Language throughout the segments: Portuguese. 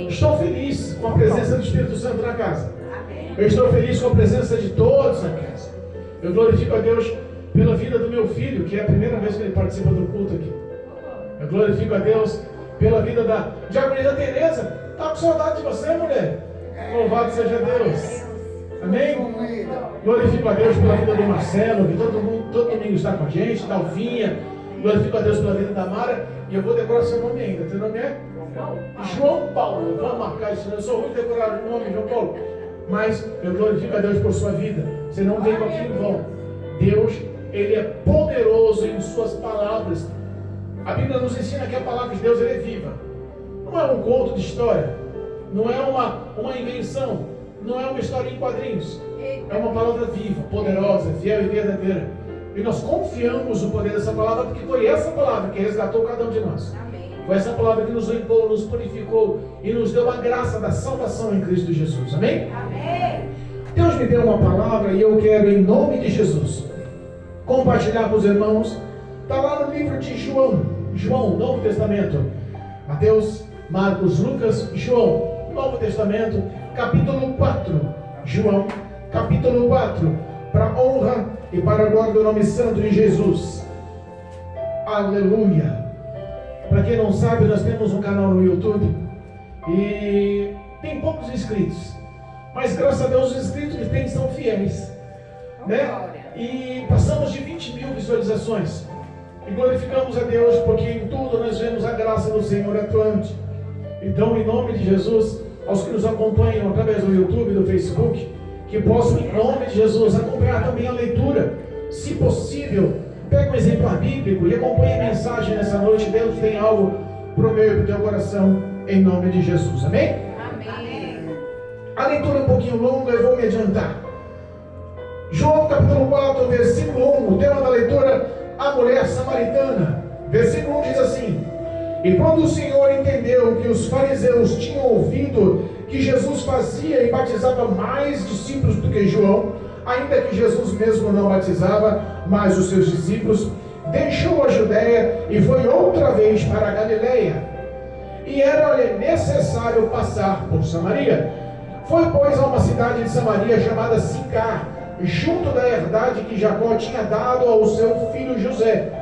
Estou feliz com a presença do Espírito Santo na casa. Eu estou feliz com a presença de todos na casa. Eu glorifico a Deus pela vida do meu filho, que é a primeira vez que ele participa do culto aqui. Eu glorifico a Deus pela vida da diaconisa Tereza. Está com saudade de você, mulher? Louvado seja Deus. Amém? Glorifico a Deus pela vida do Marcelo, que todo domingo está com a gente, da Alvinha. Glorifico a Deus pela vida da Mara. E eu vou decorar seu nome ainda. Teu nome é? João Paulo. Vamos marcar isso. Eu sou ruim de decorar o nome, João Paulo. Mas eu glorifico a Deus por sua vida. Você não veio aqui em vão. Deus, Ele é poderoso em suas palavras. A Bíblia nos ensina que a palavra de Deus é viva. Não é um conto de história. Não é uma invenção. Não é uma história em quadrinhos. É uma palavra viva, poderosa, fiel e verdadeira. E nós confiamos no poder dessa palavra, porque foi essa palavra que resgatou cada um de nós. Foi essa palavra que nos limpou, nos purificou e nos deu a graça da salvação em Cristo Jesus. Amém? Amém. Deus me deu uma palavra e eu quero, em nome de Jesus, compartilhar com os irmãos. Está lá no livro de João, Novo Testamento. Mateus, Marcos, Lucas, João, Novo Testamento, capítulo 4. João, capítulo 4. Para a honra e para a glória do nome santo de Jesus. Aleluia. Para quem não sabe, nós temos um canal no YouTube e tem poucos inscritos, mas graças a Deus os inscritos que tem são fiéis, né? E passamos de 20 mil visualizações e glorificamos a Deus, porque em tudo nós vemos a graça do Senhor atuante. Então, em nome de Jesus, aos que nos acompanham através do YouTube e do Facebook, que possam, em nome de Jesus, acompanhar também a leitura, se possível. Pega um exemplar bíblico e acompanhe a mensagem nessa noite. Deus tem algo pro meu e pro teu coração, em nome de Jesus. Amém? Amém. A leitura é um pouquinho longa, eu vou me adiantar. João capítulo 4, versículo 1, o tema da leitura, a mulher samaritana. Versículo 1 diz assim: E quando o Senhor entendeu que os fariseus tinham ouvido que Jesus fazia e batizava mais discípulos do que João, ainda que Jesus mesmo não batizava, mas os seus discípulos, deixou a Judéia e foi outra vez para a Galileia. E era-lhe necessário passar por Samaria. Foi, pois, a uma cidade de Samaria chamada Sicar, junto da herdade que Jacó tinha dado ao seu filho José.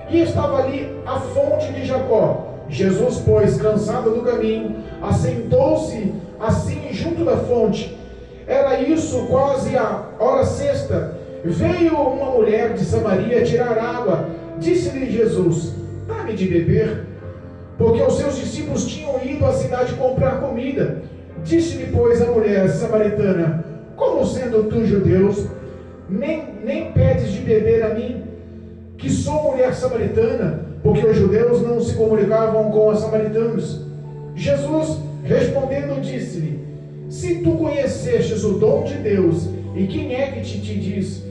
E estava ali a fonte de Jacó. Jesus, pois, cansado do caminho, assentou-se assim junto da fonte. Era isso quase a hora sexta. Veio uma mulher de Samaria tirar água. Disse-lhe Jesus: Dá-me de beber. Porque os seus discípulos tinham ido à cidade comprar comida. Disse-lhe, pois, a mulher samaritana: Como sendo tu judeus, nem pedes de beber a mim, que sou mulher samaritana? Porque os judeus não se comunicavam com os samaritanos. Jesus, respondendo, disse-lhe: Se tu conhecestes o dom de Deus, e quem é que te diz,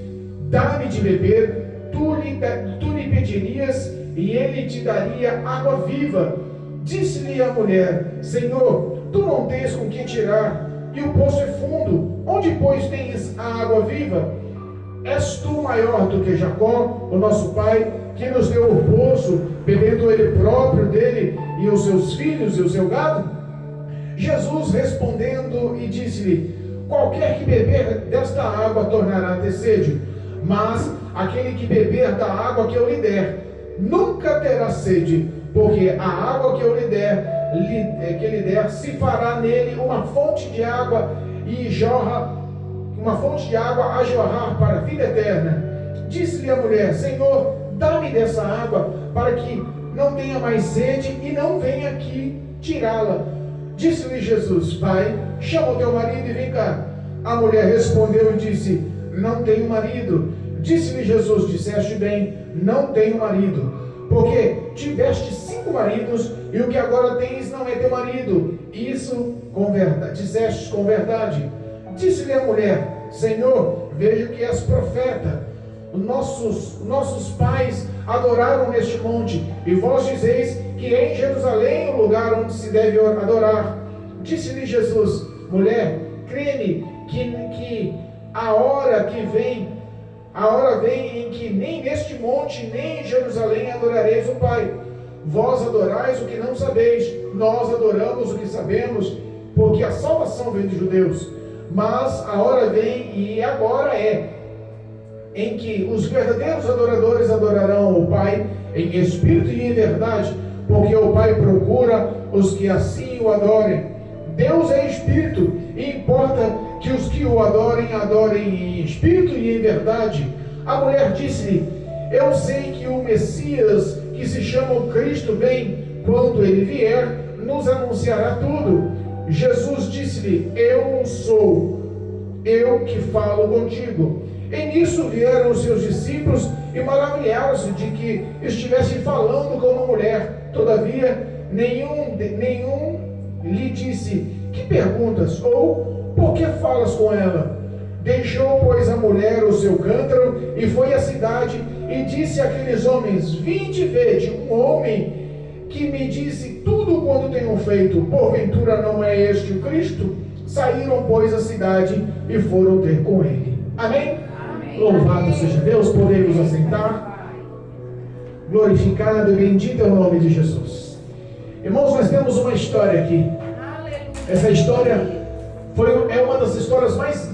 dá-me de beber, tu lhe pedirias, e ele te daria água viva. Disse-lhe a mulher: Senhor, tu não tens com que tirar, e o poço é fundo. Onde, pois, tens a água viva? És tu maior do que Jacó, o nosso pai, que nos deu o poço, bebendo ele próprio dele, e os seus filhos e o seu gado? Jesus respondendo e disse-lhe: Qualquer que beber desta água tornará a ter sede, mas aquele que beber da água que eu lhe der, nunca terá sede, porque a água que eu lhe der, se fará nele uma fonte de água a jorrar para a vida eterna. Disse-lhe a mulher: Senhor, dá-me dessa água, para que não tenha mais sede e não venha aqui tirá-la. Disse-lhe Jesus: Vai, chama o teu marido e vem cá. A mulher respondeu e disse: Não tenho marido. Disse-lhe Jesus: Disseste bem, não tenho marido, porque tiveste 5 maridos, e o que agora tens não é teu marido. Isso disseste com verdade. Disse-lhe a mulher: Senhor, vejo que és profeta. Nossos pais adoraram neste monte, e vós dizeis que é em Jerusalém o lugar onde se deve adorar. Disse-lhe Jesus: Mulher, crê-me que a hora vem em que nem neste monte, nem em Jerusalém adorareis o Pai. Vós adorais o que não sabeis, nós adoramos o que sabemos, porque a salvação vem dos judeus. Mas a hora vem, e agora é, em que os verdadeiros adoradores adorarão o Pai em espírito e em verdade, porque o Pai procura os que assim o adorem. Deus é espírito, e importa que os que o adorem, adorem em espírito e em verdade. A mulher disse-lhe: eu sei que o Messias, que se chama Cristo, vem. Quando ele vier, nos anunciará tudo. Jesus disse-lhe: eu sou, eu que falo contigo. E nisso vieram os seus discípulos e maravilharam-se de que estivesse falando com uma mulher. Todavia, nenhum lhe disse: que perguntas? Ou por que falas com ela? Deixou, pois, a mulher o seu cântaro e foi à cidade e disse àqueles homens: vinde e vede um homem que me disse tudo quanto tenho feito. Porventura não é este o Cristo? Saíram, pois, à cidade e foram ter com ele. Amém? Amém. Louvado seja Deus. Podemos assentar. Glorificado e bendito é o nome de Jesus. Irmãos, nós temos uma história aqui. Essa história é uma das histórias mais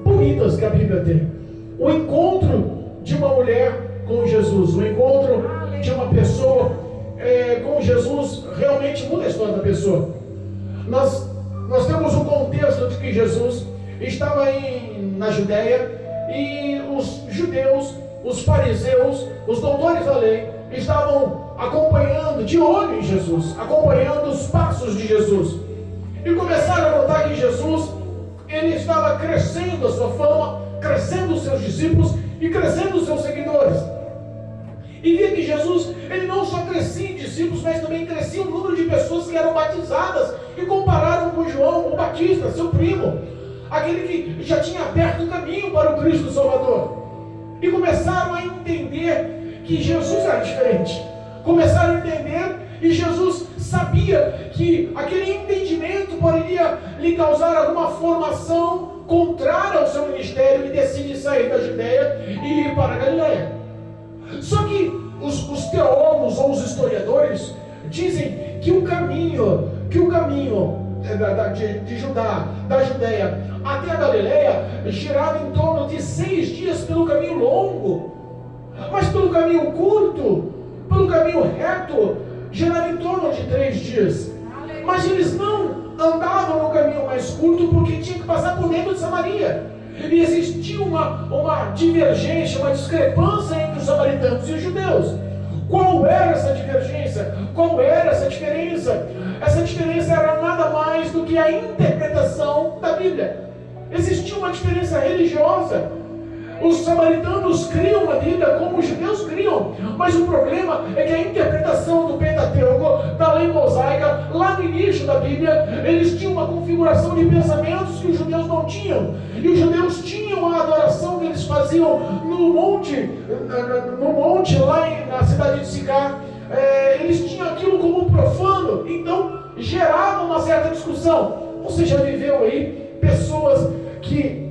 bonitas que a Bíblia tem. O encontro de uma mulher com Jesus, o encontro de uma pessoa com Jesus realmente muda a história da pessoa. Nós temos o contexto de que Jesus estava na Judéia e os judeus, os fariseus, os doutores da lei estavam acompanhando, de olho em Jesus, acompanhando os passos de Jesus, e começaram a notar que Jesus, ele estava crescendo a sua fama, crescendo os seus discípulos e crescendo os seus seguidores. E via que Jesus, ele não só crescia em discípulos, mas também crescia o número de pessoas que eram batizadas, e compararam com João o Batista, seu primo, aquele que já tinha aberto o caminho para o Cristo Salvador. E começaram a entender que Jesus era diferente. Começaram a entender, e Jesus sabia que aquele entendimento poderia lhe causar alguma formação contrária ao seu ministério, e decide sair da Judéia e ir para a Galileia. Só que os teólogos ou os historiadores dizem que o caminho de Judá, da Judéia até a Galileia, girava em torno de 6 dias pelo caminho longo, mas pelo caminho curto, pelo caminho reto, girava em torno de 3 dias. Mas eles não andavam no caminho mais curto, porque tinha que passar por dentro de Samaria. E existia uma divergência, uma discrepância entre os samaritanos e os judeus. Qual era essa divergência? Qual era essa diferença? Essa diferença era nada mais do que a interpretação da Bíblia. Existia uma diferença religiosa. Os samaritanos criam na Bíblia como os judeus criam, mas o problema é que a interpretação do Pentateuco, da lei mosaica, lá no início da Bíblia, eles tinham uma configuração de pensamentos que os judeus não tinham. E os judeus tinham a adoração que eles faziam no monte lá na cidade de Sicar. Eles tinham aquilo como profano, então gerava uma certa discussão. Você já viveu aí pessoas que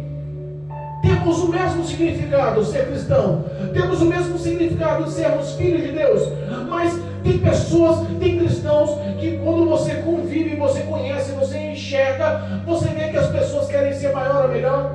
temos o mesmo significado, ser cristão, temos o mesmo significado, sermos filhos de Deus, mas tem pessoas, tem cristãos que quando você convive, você conhece, você enxerga, você vê que as pessoas querem ser maior ou melhor.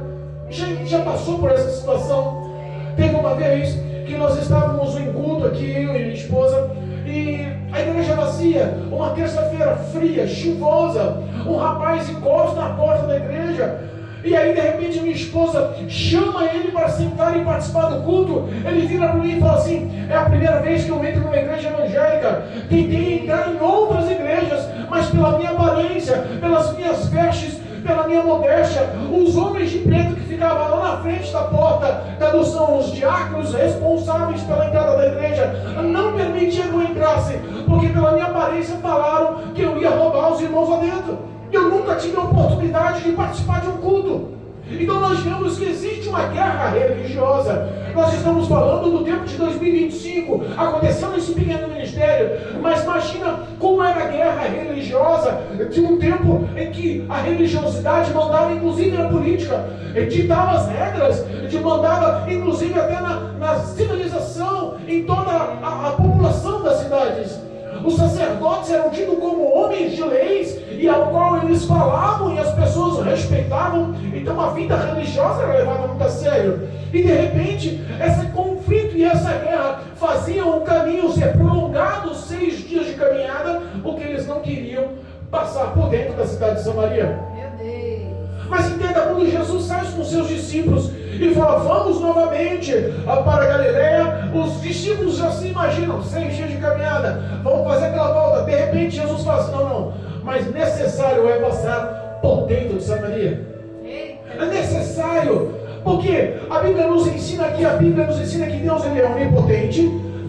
Já passou por essa situação? Teve uma vez que nós estávamos em culto aqui, eu e minha esposa, e a igreja vazia, uma terça-feira fria, chuvosa, um rapaz encosta na porta da igreja. E aí de repente minha esposa chama ele para sentar e participar do culto. Ele vira para mim e fala assim: é a primeira vez que eu entro numa igreja evangélica. Tentei entrar em outras igrejas, mas pela minha aparência, pelas minhas vestes, pela minha modéstia, os homens de preto que ficavam lá na frente da porta, que são os diáconos responsáveis pela entrada da igreja, não permitiam que eu entrasse, porque pela minha aparência falaram que eu ia roubar os irmãos lá dentro. Eu nunca tive a oportunidade de participar de um culto. Então nós vemos que existe uma guerra religiosa. Nós estamos falando do tempo de 2025, aconteceu nesse pequeno ministério, mas imagina como era a guerra religiosa de um tempo em que a religiosidade mandava inclusive na política, ditava as regras, mandava inclusive até na civilização, em toda a população das cidades. Os sacerdotes eram tidos como homens de leis e ao qual eles falavam e as pessoas respeitavam. Então a vida religiosa era levada muito a sério. E de repente, esse conflito e essa guerra faziam o caminho ser prolongado, 6 dias de caminhada, porque eles não queriam passar por dentro da cidade de Samaria. Meu Deus. Mas entenda, quando Jesus sai com seus discípulos e fala, vamos novamente para a Galileia, os discípulos já se imaginam, 6 dias de caminhada, vamos fazer aquela volta. De repente Jesus fala assim, não, mas necessário é passar por dentro de Samaria. É necessário, porque a Bíblia nos ensina que Deus ele é onipotente,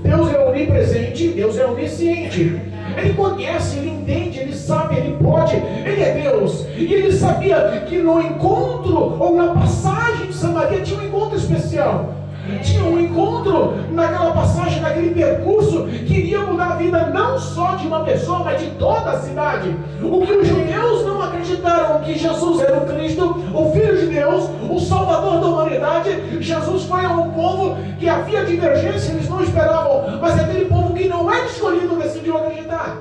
Deus é onipresente, Deus é onisciente. Ele conhece, ele entende, ele sabe, ele pode, ele é Deus. E ele sabia que no encontro, ou na passagem de Samaria, tinha um encontro especial. Tinha um encontro naquela passagem, naquele percurso, que iria mudar a vida não só de uma pessoa, mas de toda a cidade. O que os judeus não acreditaram que Jesus era o Cristo, o Filho de Deus, o Salvador da humanidade. Jesus foi a um povo que havia divergência, eles não esperavam, mas aquele povo que não é escolhido decidiu acreditar.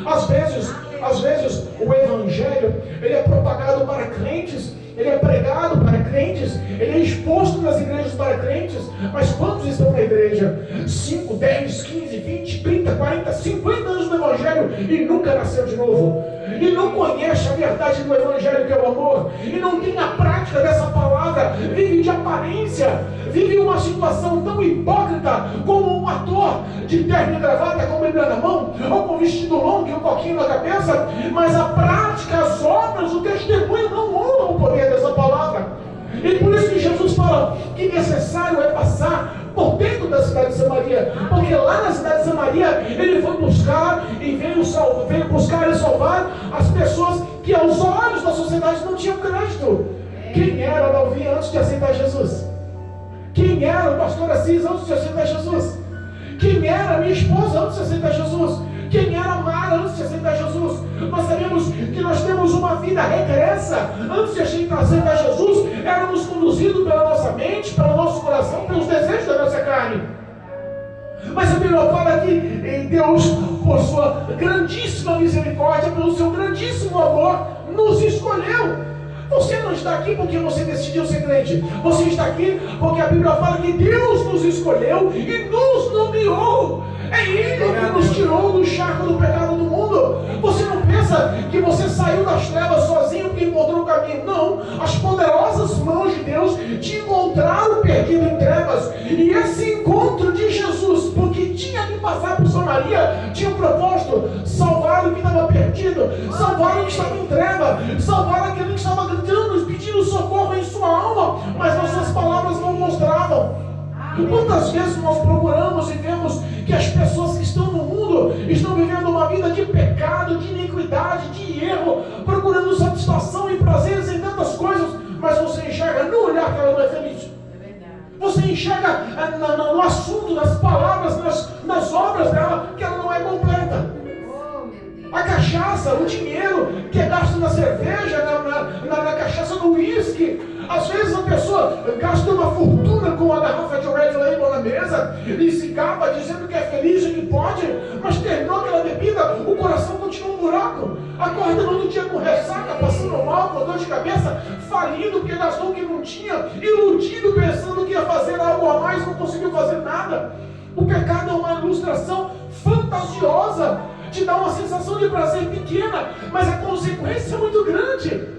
Às vezes o Evangelho ele é propagado para crentes, ele é pregado para crentes, ele é exposto nas igrejas para crentes, mas quantos estão na igreja? 5, 10, 15, 20, 30, 40, 50 anos do Evangelho e nunca nasceu de novo, e não conhece a verdade do Evangelho que é o amor, e não tem a prática dessa palavra, vive de aparência, vive uma situação tão hipócrita como um ator de terno e gravata com Bíblia na mão, ou com vestido longo e um coquinho na cabeça, mas a prática, as obras, o testemunho não honram o poder dessa palavra. E por isso que Jesus fala que necessário é passar por dentro da cidade de Samaria, porque lá na cidade de Samaria ele foi buscar e veio buscar e salvar as pessoas que aos olhos da sociedade não tinham crédito. Quem era Davi antes de aceitar Jesus? Quem era o pastor Assis antes de aceitar Jesus? Quem era minha esposa antes de aceitar Jesus? Quem era Mara antes de aceitar Jesus? Nós sabemos que nós temos uma vida regressa. Antes de aceitar Jesus, éramos conduzidos pela nossa mente, pelo nosso coração, pelos desejos da nossa carne. Mas a Bíblia fala que Deus, por sua grandíssima misericórdia, pelo seu grandíssimo amor, nos escolheu. Você não está aqui porque você decidiu ser crente. Você está aqui porque a Bíblia fala que Deus nos escolheu e nos nomeou. É Ele que nos tirou do charco do pecado do mundo. Você não pensa que você saiu das trevas sozinho porque encontrou o caminho. Não. As poderosas mãos de Deus te encontraram perdido em trevas. E esse encontro de Jesus, porque tinha que passar por Samaria, tinha um propósito: salvar o que estava perdido, salvar o que estava em treva, salvar aquele que estava gritando, pedindo socorro em sua alma, mas as suas palavras não mostravam. Quantas vezes nós procuramos e vemos que as pessoas que estão no mundo estão vivendo uma vida de pecado, de iniquidade, de erro, procurando satisfação e prazeres em tantas coisas, mas você enxerga no olhar que ela não é feliz. Você enxerga no assunto, nas palavras, nas obras dela, que ela não é completa. A cachaça, o dinheiro que é gasto na cerveja, na cachaça, no uísque. Às vezes a pessoa gasta uma fortuna com uma garrafa de Red Label na mesa e se gaba dizendo que é feliz e que pode, mas terminou aquela bebida, o coração continua um buraco. Acorda no outro dia com ressaca, passando mal, com dor de cabeça, falido porque gastou o que não tinha, iludido pensando que ia fazer algo a mais, não conseguiu fazer nada. O pecado é uma ilustração fantasiosa, te dá uma sensação de prazer pequena, mas a consequência é muito grande.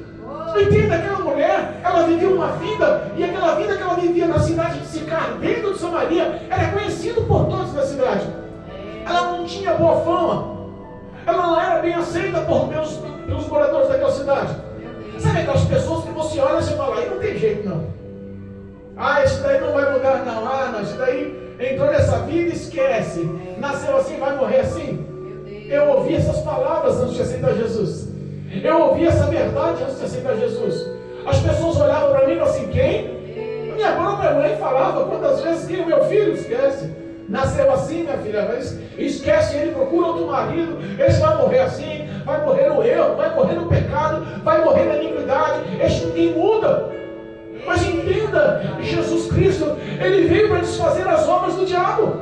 Entenda, aquela mulher, ela vivia uma vida, e aquela vida que ela vivia na cidade de Sicar, dentro de Samaria, era conhecida por todos na cidade. Ela não tinha boa fama, ela não era bem aceita pelos moradores daquela cidade. Sabe aquelas pessoas que você olha e você fala, aí não tem jeito não. Esse daí não vai mudar não, esse daí entrou nessa vida, esquece. Nasceu assim, vai morrer assim. Eu ouvi essas palavras antes de aceitar Jesus. Eu ouvi essa verdade antes de aceitar Jesus. As pessoas olhavam para mim e falavam assim, quem? Minha própria mãe falava, quantas vezes que o meu filho esquece. Nasceu assim, minha filha, mas esquece ele, procura outro marido, esse vai morrer assim, vai morrer no erro, vai morrer no pecado, vai morrer na iniquidade, esse ninguém muda. Mas entenda, Jesus Cristo, Ele veio para desfazer as obras do diabo.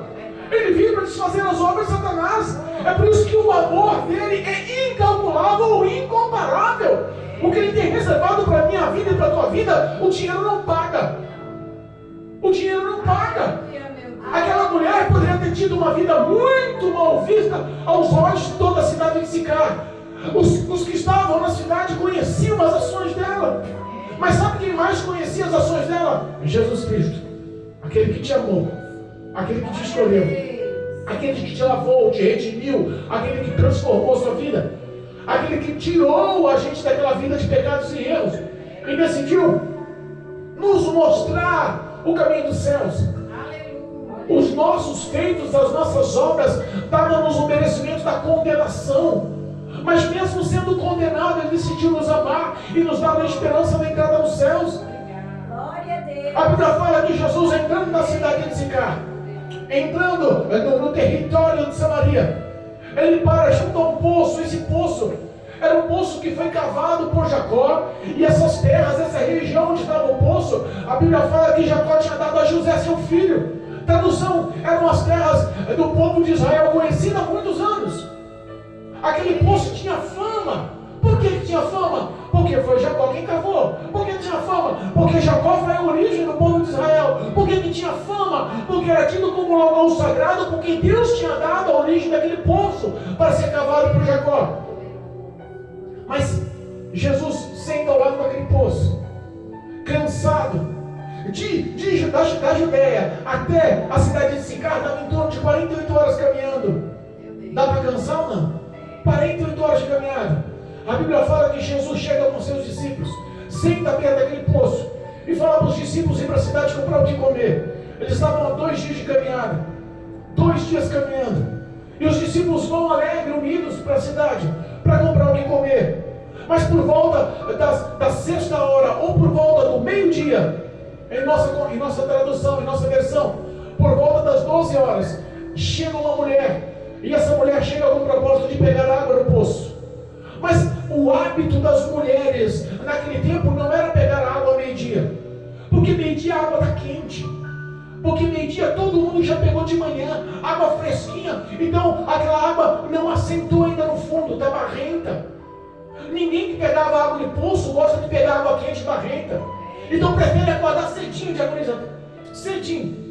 Ele veio para desfazer as obras de Satanás. É por isso que o amor dele é incalculável ou incomparável. O que ele tem reservado para a minha vida e para a tua vida, o dinheiro não paga. O dinheiro não paga. Aquela mulher poderia ter tido uma vida muito mal vista aos olhos de toda a cidade de Sicar. Os que estavam na cidade conheciam as ações dela. Mas sabe quem mais conhecia as ações dela? Jesus Cristo. Aquele que te amou, aquele que te escolheu, aquele que te lavou, te redimiu, aquele que transformou sua vida, aquele que tirou a gente daquela vida de pecados e erros e decidiu nos mostrar o caminho dos céus. Os nossos feitos, as nossas obras davam-nos o merecimento da condenação. Mas mesmo sendo condenado, Ele decidiu nos amar e nos dar a esperança da entrada nos céus. A Bíblia fala que Jesus, entrando na cidade de Sicar, entrando no território de Samaria, Ele para junto a um poço. Esse poço era um poço que foi cavado por Jacó. E essas terras, essa região onde estava o poço, a Bíblia fala que Jacó tinha dado a José, seu filho. Tradução, eram as terras do povo de Israel, conhecidas há muitos anos. Aquele poço tinha fama. Por que tinha fama? Porque foi Jacó quem cavou. Por que tinha fama? Porque Jacó foi a origem do povo de Israel. Por que tinha fama? Porque era tido como local sagrado, porque Deus tinha dado a origem daquele poço para ser cavado por Jacó. Mas Jesus senta ao lado daquele poço, cansado. Da Judéia até a cidade de Sicar dava em torno de 48 horas caminhando. Dá para cansar ou não? 48 horas de caminhada. A Bíblia fala que Jesus chega com seus discípulos, senta perto daquele poço e fala para os discípulos ir para a cidade comprar o que comer. Eles estavam a 2 dias de caminhada, 2 dias caminhando, e os discípulos vão alegres, unidos para a cidade para comprar o que comer. Mas por volta da 6ª hora ou por volta do meio-dia, em nossa tradução, em nossa versão, por volta das 12 horas, chega uma mulher, e essa mulher chega com o propósito de pegar água no poço. Mas o hábito das mulheres naquele tempo não era pegar água ao meio-dia, porque meio-dia a água está quente, porque meio-dia todo mundo já pegou de manhã, água fresquinha, então aquela água não assentou ainda no fundo, está barrenta. Ninguém que pegava água de poço gosta de pegar água quente barrenta, então prefere acordar cedinho, diaconizando, cedinho.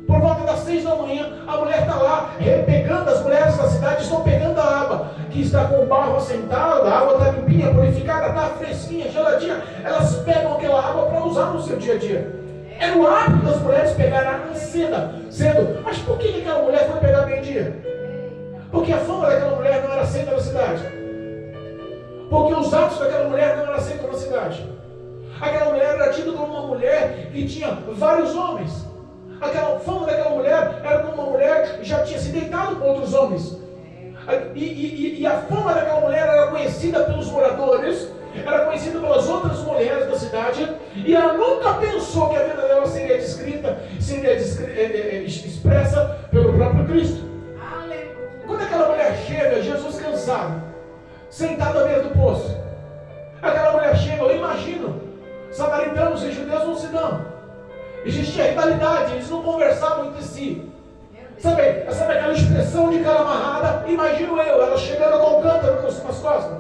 Por volta das 6 da manhã, a mulher está lá, pegando, as mulheres da cidade estão pegando a água, que está com o barro assentado, a água está limpinha, purificada, está fresquinha, geladinha. Elas pegam aquela água para usar no seu dia a dia. Era o hábito das mulheres pegar água cedo. Mas por que aquela mulher foi pegar meio-dia? Porque a fama daquela mulher não era aceita na cidade. Porque os atos daquela mulher não eram aceitos na cidade. Aquela mulher era tida como uma mulher que tinha vários homens. Aquela fama daquela mulher era como uma mulher que já tinha se deitado com outros homens. E a fama daquela mulher era conhecida pelos moradores, era conhecida pelas outras mulheres da cidade, e ela nunca pensou que a vida dela seria descrita, expressa pelo próprio Cristo. Quando aquela mulher chega, Jesus cansado, sentado à beira do poço, aquela mulher chega, eu imagino, samaritanos e judeus não se dão. Existia rivalidade, eles não conversavam entre si. Sabe aquela expressão de cara amarrada? Imagino eu, ela chegando com o cântaro nas costas,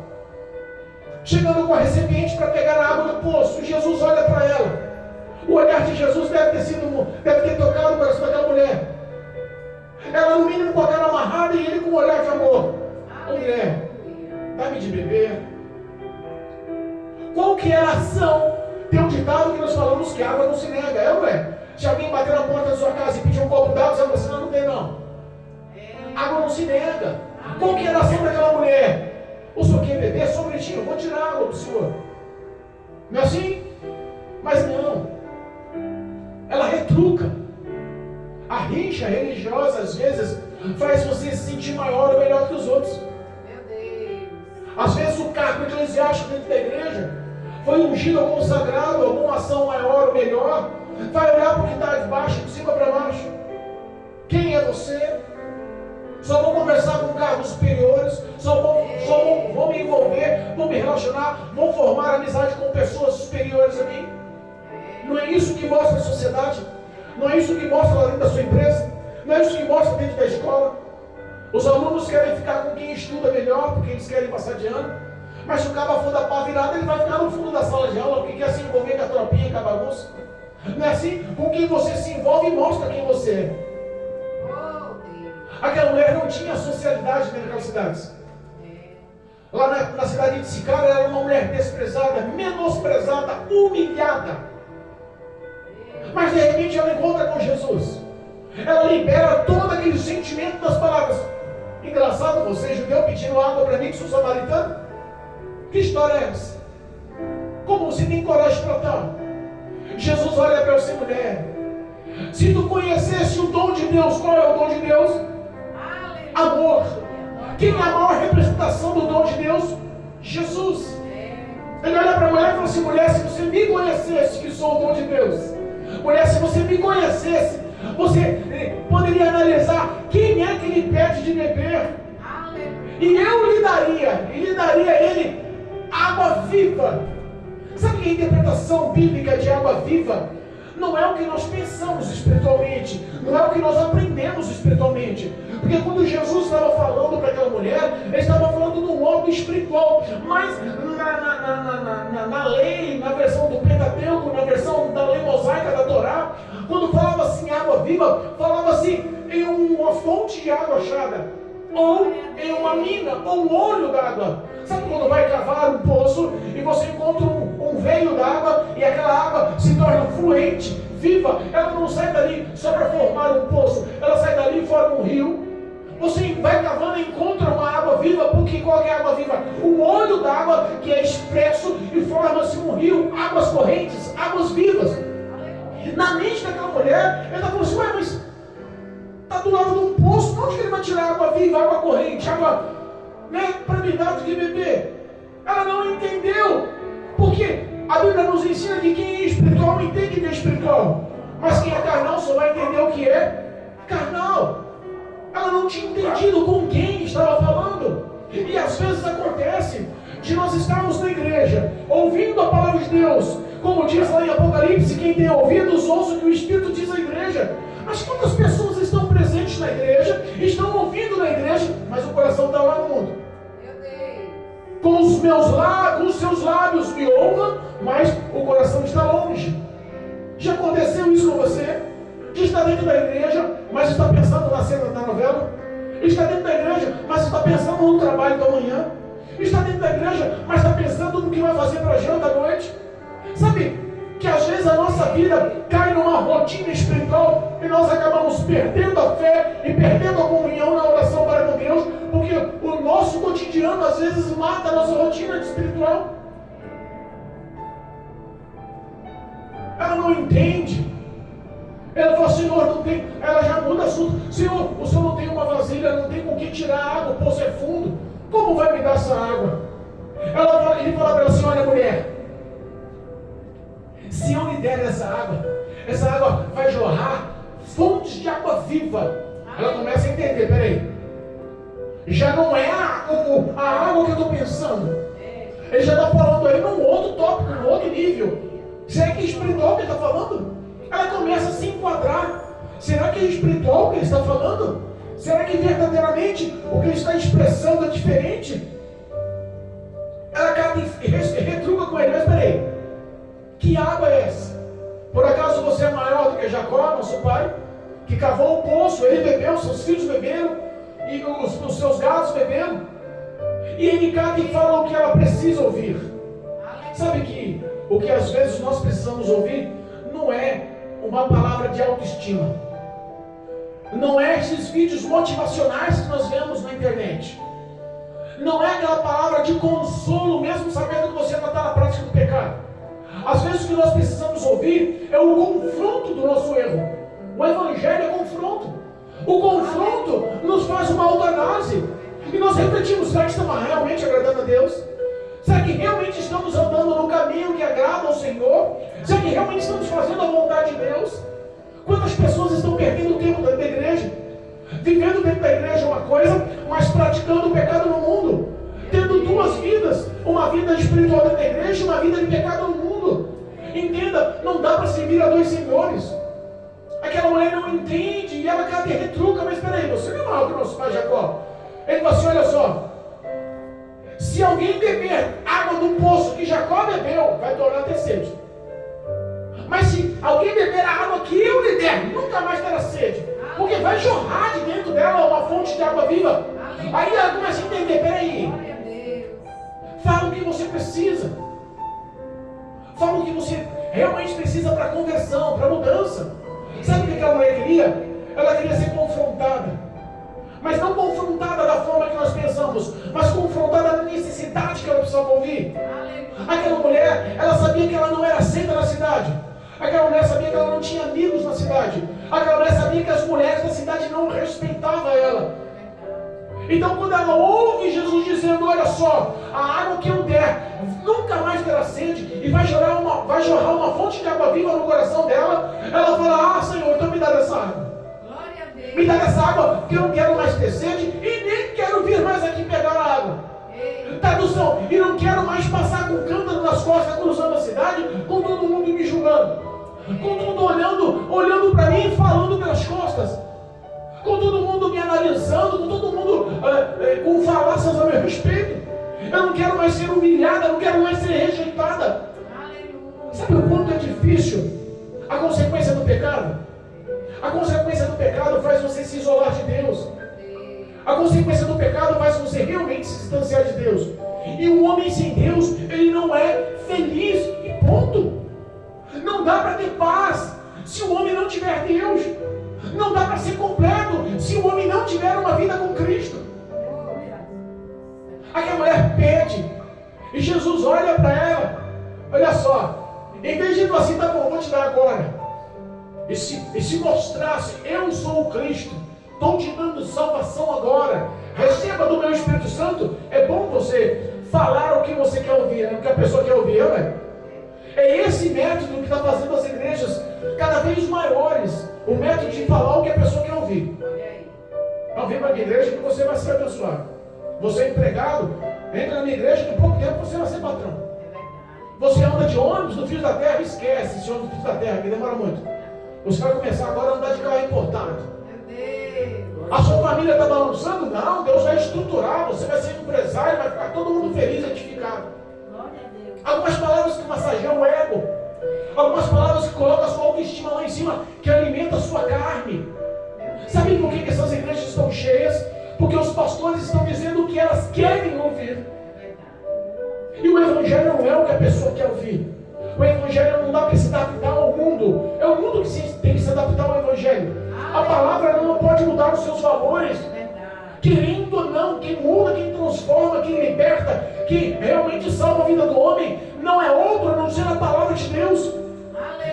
chegando com a recipiente para pegar a água do poço. E Jesus olha para ela. O olhar de Jesus deve ter tocado o coração daquela mulher. Ela no mínimo com a cara amarrada e ele com um olhar de amor. Mulher, dá-me de beber. Qual que é a ação? Tem um ditado que nós falamos que a água não se nega, é ou não é? Se alguém bater na porta da sua casa e pedir um copo d'água, você não tem não. Água não se nega. Qual que era a ação daquela mulher? O senhor quer beber? Só um minutinho, vou tirar a água do senhor. Não é assim? Mas não. Ela retruca. A rixa religiosa, às vezes, faz você se sentir maior ou melhor que os outros. Meu Deus. Às vezes o cargo eclesiástico dentro da igreja foi ungido ou consagrado, alguma ação maior ou melhor, vai olhar para o que está de baixo, de cima para baixo. Quem é você? Só vou conversar com cargos superiores, só vou me envolver, vou me relacionar, vou formar amizade com pessoas superiores a mim. Não é isso que mostra a sociedade? Não é isso que mostra lá dentro da sua empresa? Não é isso que mostra dentro da escola? Os alunos querem ficar com quem estuda melhor, porque eles querem passar de ano. Mas se o cara for da pá virada, ele vai ficar no fundo da sala de aula, porque quer se envolver com a tropinha, com a bagunça. Não é assim? Com quem você se envolve, mostra quem você é. Aquela mulher não tinha socialidade naquelas cidades. Lá na cidade de Sicar, ela era uma mulher desprezada, menosprezada, humilhada. Mas de repente ela encontra com Jesus. Ela libera todo aquele sentimento das palavras. Engraçado, você judeu pedindo água para mim, que sou samaritano. Que história é essa? Como você tem coragem para tal? Jesus olha para você, mulher. Se tu conhecesse o dom de Deus, qual é o dom de Deus? Amor. Quem é a maior representação do dom de Deus? Jesus. Ele olha para a mulher e fala assim: mulher, se você me conhecesse que sou o dom de Deus, mulher, se você me conhecesse, você poderia analisar quem é que lhe pede de beber. E eu lhe daria a ele água viva. Sabe que a interpretação bíblica de água viva não é o que nós pensamos espiritualmente, não é o que nós aprendemos espiritualmente. Porque quando Jesus estava falando para aquela mulher, ele estava falando no modo espiritual. Mas na lei, na versão do Pentateuco, na versão da lei mosaica da Torá, quando falava assim água viva, falava assim em uma fonte de água achada, ou em uma mina, ou um olho d'água. Sabe quando vai cavar um poço e você encontra um veio d'água e aquela água se torna fluente, viva? Ela não sai dali só para formar um poço, ela sai dali e forma um rio. Você vai cavando e encontra uma água viva, porque qual é a água viva? O olho d'água que é expresso e forma-se um rio, águas correntes, águas vivas. Na mente daquela mulher, ela falou assim: ué, mas está do lado de um poço, onde que ele vai tirar água viva, água corrente, água, né, para me dar de beber? Ela não entendeu, porque a Bíblia nos ensina que quem é espiritual entende que é espiritual, mas quem é carnal só vai entender o que é carnal. Ela não tinha entendido com quem estava falando. E às vezes acontece de nós estarmos na igreja, ouvindo a palavra de Deus, como diz lá em Apocalipse: quem tem ouvidos, ouça o que o Espírito diz à igreja. Mas quantas pessoas estão presentes na igreja, estão ouvindo na igreja, mas o coração está lá no mundo? Com os seus lábios me honram, mas o coração está longe. Já aconteceu isso com você? Que está dentro da igreja, mas está pensando na cena da novela? Está dentro da igreja, mas está pensando no trabalho da manhã? Está dentro da igreja, mas está pensando no que vai fazer para a janta à noite? Sabe que às vezes a nossa vida cai numa rotina espiritual e nós acabamos perdendo a fé e perdendo a comunhão na oração para com Deus, porque o nosso cotidiano às vezes mata a nossa rotina espiritual. Ela não entende. Ela fala: Senhor, não tem. Ela já muda assunto. Senhor, o Senhor não tem uma vasilha, não tem com que tirar a água, o poço é fundo. Como vai me dar essa água? Ele fala para ela assim: olha, mulher, se eu lhe der essa água vai jorrar fontes de água viva. Ela começa a entender: peraí, já não é a água que eu estou pensando. Ele já está falando aí num outro tópico, num outro nível. Será que é espiritual que ele está falando? Ela começa a se enquadrar. Será que é espiritual que ele está falando? Será que verdadeiramente o que ele está expressando é diferente? Ela acaba e retruca com ele: mas peraí, que água é essa? Por acaso você é maior do que Jacó, nosso pai, que cavou o poço, ele bebeu, seus filhos beberam, e os seus gados beberam? E ele cata e fala o que ela precisa ouvir. Sabe que o que às vezes nós precisamos ouvir não é uma palavra de autoestima, não é esses vídeos motivacionais que nós vemos na internet, não é aquela palavra de consolo, mesmo sabendo que você ainda está na prática do pecado. Às vezes o que nós precisamos ouvir é o confronto do nosso erro. O Evangelho é confronto. O confronto nos faz uma autoanálise e nós refletimos: será que estamos realmente agradando a Deus? Será que realmente estamos andando no caminho que agrada ao Senhor? Será que realmente estamos fazendo a vontade de Deus? Quantas pessoas estão perdendo o tempo dentro da igreja? Vivendo dentro da igreja uma coisa, mas praticando o pecado no mundo. Tendo duas vidas, uma vida espiritual dentro da igreja e uma vida de pecado no mundo. Entenda, não dá para servir a dois senhores. aquela mulher não entende, e ela cadê retruca, mas peraí, você não é maior que o nosso pai Jacó. Ele fala assim, olha só, se alguém beber água do poço que Jacó bebeu, vai tornar a ter sede. Mas se alguém beber a água que eu lhe der, nunca mais terá sede. Porque vai jorrar de dentro dela uma fonte de água viva. Aí ela começa a entender, peraí. Fala o que você precisa. Fala o que você realmente precisa para conversão, para mudança. Sabe o que aquela mulher queria? Ela queria ser confrontada. Mas não confrontada da forma que nós pensamos, mas confrontada na necessidade que ela precisava ouvir. Aquela mulher, ela sabia que ela não era aceita na cidade. Aquela mulher sabia que ela não tinha amigos na cidade. Aquela mulher sabia que as mulheres da cidade não respeitavam ela. Então quando ela ouve Jesus dizendo, olha só, a água que eu der nunca mais terá sede, e vai jorrar uma fonte de água viva no coração dela, ela fala, Senhor, então me dá dessa água. Me dá dessa água, porque eu não quero mais ter sede e nem quero vir mais aqui pegar a água. Tradução, e não quero mais passar com o cântaro nas costas cruzando a cidade, com todo mundo me julgando, com todo mundo olhando para mim e falando pelas costas, com todo mundo me analisando, com todo mundo com falácias a meu respeito. Eu não quero mais ser humilhada, eu não quero mais ser rejeitada. Sabe o quanto é difícil a consequência do pecado? A consequência do pecado faz você se isolar de Deus. A consequência do pecado faz você realmente se distanciar de Deus. E o homem sem Deus, ele não é feliz, e ponto. Não dá para ter paz se o homem não tiver Deus. Não dá para ser completo se o homem não tiver uma vida com Cristo. Aquela mulher pede, e Jesus olha para ela, olha só, em vez de falar assim, tá bom, vou te dar agora. E se mostrasse, eu sou o Cristo, estou te dando salvação agora, receba do meu Espírito Santo. É bom você falar o que você quer ouvir, né? O que a pessoa quer ouvir, né? É esse método que está fazendo as igrejas cada vez maiores, o método de falar o que a pessoa quer ouvir. Não vem para a igreja que você vai ser abençoado. Você é empregado, entra na minha igreja, em pouco tempo você vai ser patrão. Você anda de ônibus no Fio da Terra, esquece esse ônibus no Fio da Terra, que demora muito. Você vai começar agora a andar de carro importado. A sua família está balançando? Não, Deus vai estruturar, você vai ser empresário, vai ficar todo mundo feliz, edificado. Algumas palavras que massageiam o ego, algumas palavras que colocam a sua autoestima lá em cima, que alimenta a sua carne. Sabe por que essas igrejas estão cheias? Porque os pastores estão dizendo o que elas querem ouvir. E o evangelho não é o que a pessoa quer ouvir. O evangelho não dá para se adaptar ao mundo. É o mundo que tem que se adaptar ao evangelho. A palavra não pode mudar os seus valores. Querendo ou não, quem muda, quem transforma, quem liberta, quem realmente salva a vida do homem, não é outro a não ser a palavra de Deus.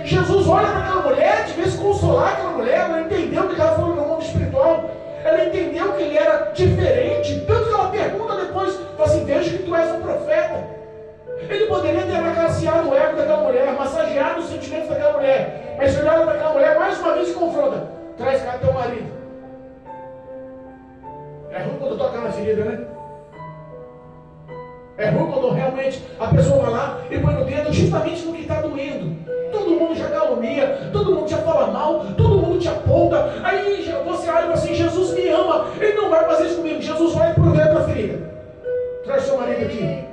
Jesus olha para aquela mulher, de vez se consolar aquela mulher, ela entendeu que ela falou no mundo espiritual. Ela entendeu que ele era diferente. Tanto que ela pergunta depois, fala assim, vejo que tu és um profeta. Ele poderia ter acariciado o ego daquela mulher, massageado os sentimentos daquela mulher, mas ele olha para aquela mulher mais uma vez e confronta. Traz cá teu marido. É ruim quando toca na ferida, né? É ruim quando realmente a pessoa vai lá e põe o dedo justamente no que está doendo. Todo mundo já calumnia, todo mundo já fala mal, todo mundo te aponta. Aí você olha e fala assim, Jesus me ama, ele não vai fazer isso comigo. Jesus vai pôr o dedo na ferida. Traz seu marido aqui.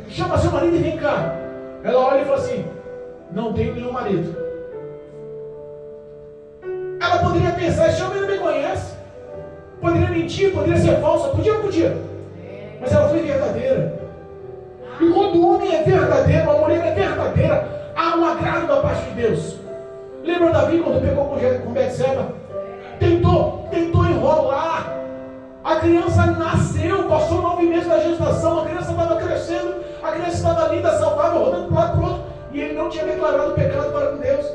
Chama seu marido e vem cá. Ela olha e fala assim, não tenho nenhum marido. Ela poderia pensar, esse homem não me conhece. Poderia mentir, poderia ser falsa, podia ou não podia? Mas ela foi verdadeira. E quando o homem é verdadeiro, a mulher é verdadeira, há um agrado da parte de Deus. Lembra Davi quando pegou com Betseba? Tentou enrolar. A criança nasceu, passou 9 meses da gestação, a criança estava crescendo, a criança estava linda, saudável, rodando para um lado para o outro, e ele não tinha declarado pecado para com Deus.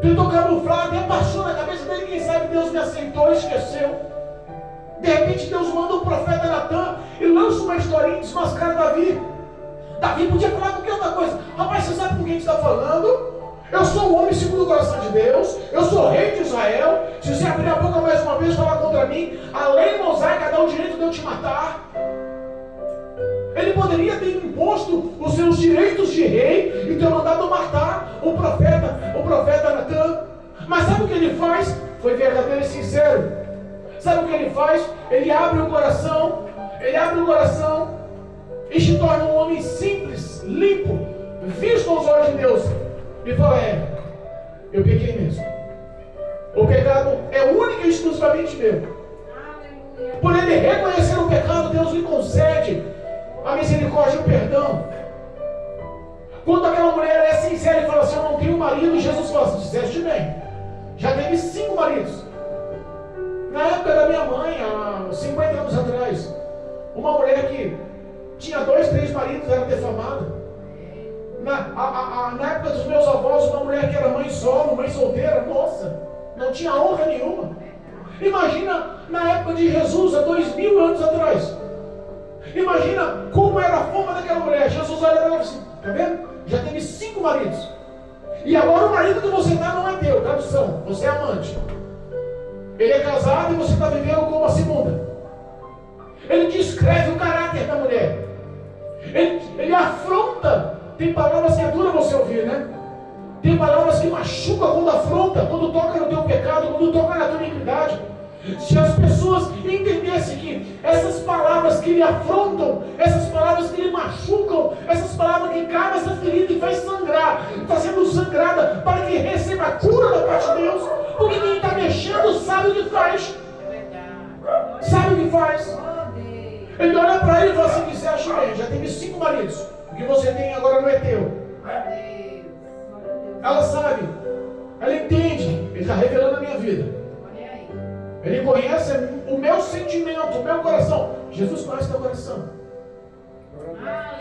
Tentou camuflar, até passou na cabeça dele, quem sabe Deus me aceitou e esqueceu. De repente Deus manda o profeta Natan e lança uma historinha e desmascara Davi. Davi podia falar qualquer outra coisa. Rapaz, você sabe com quem está falando? Eu sou o homem segundo o coração de Deus, eu sou rei de Israel. Se você abrir a boca mais uma vez e falar contra mim, a lei mosaica dá o direito de eu te matar. Ele poderia poderia ter imposto os seus direitos de rei e ter mandado matar o profeta Natan. Mas sabe o que ele faz? Foi verdadeiro e sincero. Sabe o que ele faz? Ele abre o coração e se torna um homem simples, limpo, visto aos olhos de Deus. E fala: eu pequei mesmo. O pecado é único e exclusivamente meu. Por ele reconhecer o pecado, Deus lhe concede a misericórdia e o perdão. Quando aquela mulher é sincera e fala assim: eu não tenho marido, Jesus fala assim: disseste bem, já teve 5 maridos. Na época da minha mãe, há 50 anos atrás, uma mulher que tinha 2, 3 maridos era defamada. Na época dos meus avós, uma mulher que era mãe solo, mãe solteira, nossa, não tinha honra nenhuma. Imagina na época de Jesus, há 2000 anos atrás. Imagina como era a fama daquela mulher. Jesus olha para ela assim: tá vendo? Já teve 5 maridos. E agora o marido que você está não é teu, tradução, você é amante. Ele é casado e você está vivendo como a segunda. Ele descreve o caráter da mulher. Ele afronta. Tem palavras que é dura você ouvir, né? Tem palavras que machucam quando afronta, quando toca no teu pecado, quando toca na tua iniquidade. Se as pessoas entendessem que essas palavras que lhe afrontam, essas palavras que lhe machucam, essas palavras que cavam essa ferida e faz sangrar, está sendo sangrada para que receba a cura da parte de Deus, porque quem está mexendo sabe o que faz. Sabe o que faz. Ele olha para ele e fala assim: você acha bem, já teve 5 maridos, o que você tem agora não é teu. Ela sabe, ela entende, ele está revelando a minha vida. Ele conhece o meu sentimento, o meu coração. Jesus conhece o teu coração.